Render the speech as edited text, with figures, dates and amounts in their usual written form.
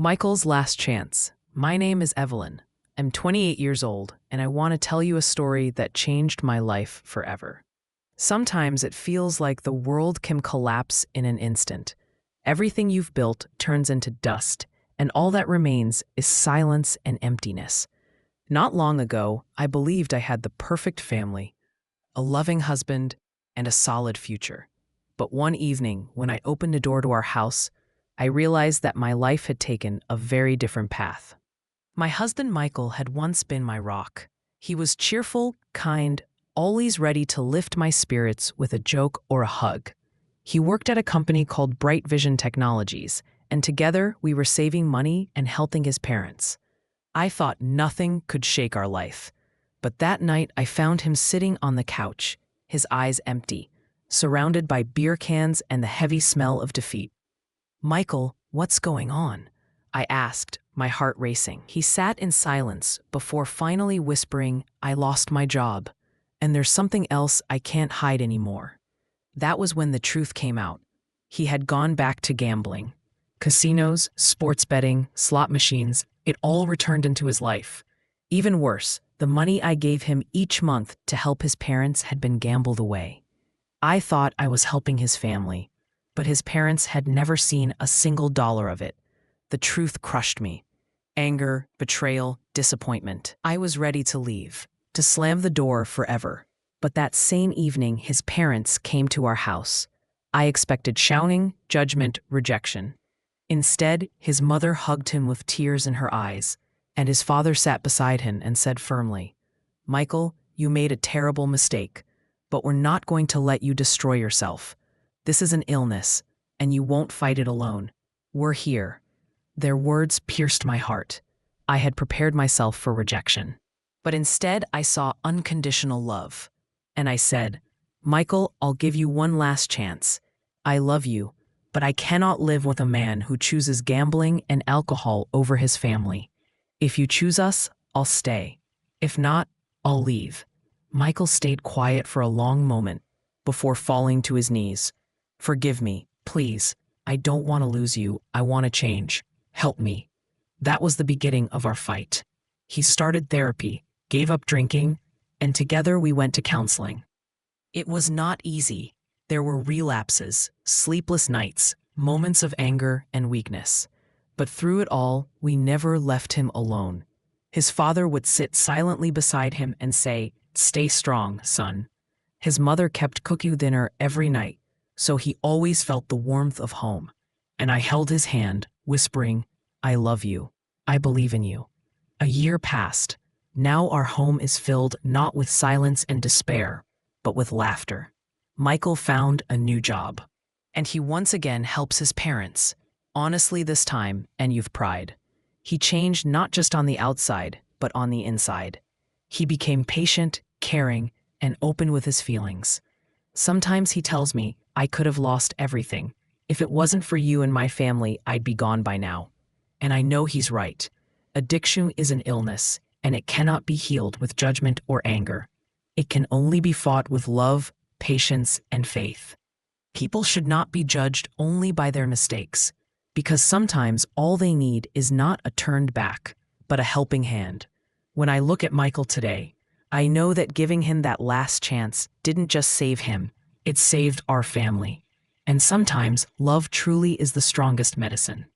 Michael's Last Chance. My name is Evelyn. I'm 28 years old, and I want to tell you a story that changed my life forever. Sometimes it feels like the world can collapse in an instant. Everything you've built turns into dust, and all that remains is silence and emptiness. Not long ago, I believed I had the perfect family, a loving husband, and a solid future. But one evening, when I opened the door to our house, I realized that my life had taken a very different path. My husband Michael had once been my rock. He was cheerful, kind, always ready to lift my spirits with a joke or a hug. He worked at a company called Bright Vision Technologies, and together we were saving money and helping his parents. I thought nothing could shake our life. But that night I found him sitting on the couch, his eyes empty, surrounded by beer cans and the heavy smell of defeat. "Michael, what's going on?" I asked, my heart racing. He sat in silence before finally whispering, "I lost my job, and there's something else I can't hide anymore." That was when the truth came out. He had gone back to gambling. Casinos, sports betting, slot machines, it all returned into his life. Even worse, the money I gave him each month to help his parents had been gambled away. I thought I was helping his family, but his parents had never seen a single dollar of it. The truth crushed me. Anger, betrayal, disappointment. I was ready to leave, to slam the door forever. But that same evening, his parents came to our house. I expected shouting, judgment, rejection. Instead, his mother hugged him with tears in her eyes, and his father sat beside him and said firmly, "Michael, you made a terrible mistake, but we're not going to let you destroy yourself. This is an illness, and you won't fight it alone. We're here." Their words pierced my heart. I had prepared myself for rejection. But instead, I saw unconditional love. And I said, "Michael, I'll give you one last chance. I love you, but I cannot live with a man who chooses gambling and alcohol over his family. If you choose us, I'll stay. If not, I'll leave." Michael stayed quiet for a long moment before falling to his knees. "Forgive me, please. I don't want to lose you. I want to change. Help me." That was the beginning of our fight. He started therapy, gave up drinking, and together we went to counseling. It was not easy. There were relapses, sleepless nights, moments of anger and weakness. But through it all, we never left him alone. His father would sit silently beside him and say, "Stay strong, son." His mother kept cooking dinner every night, so he always felt the warmth of home. And I held his hand, whispering, "I love you. I believe in you." A year passed. Now our home is filled not with silence and despair, but with laughter. Michael found a new job, and he once again helps his parents, honestly this time, and with pride. He changed not just on the outside, but on the inside. He became patient, caring, and open with his feelings. Sometimes he tells me, "I could have lost everything. If it wasn't for you and my family, I'd be gone by now." And I know he's right. Addiction is an illness, and it cannot be healed with judgment or anger. It can only be fought with love, patience, and faith. People should not be judged only by their mistakes, because sometimes all they need is not a turned back, but a helping hand. When I look at Michael today, I know that giving him that last chance didn't just save him, it saved our family. And sometimes love truly is the strongest medicine.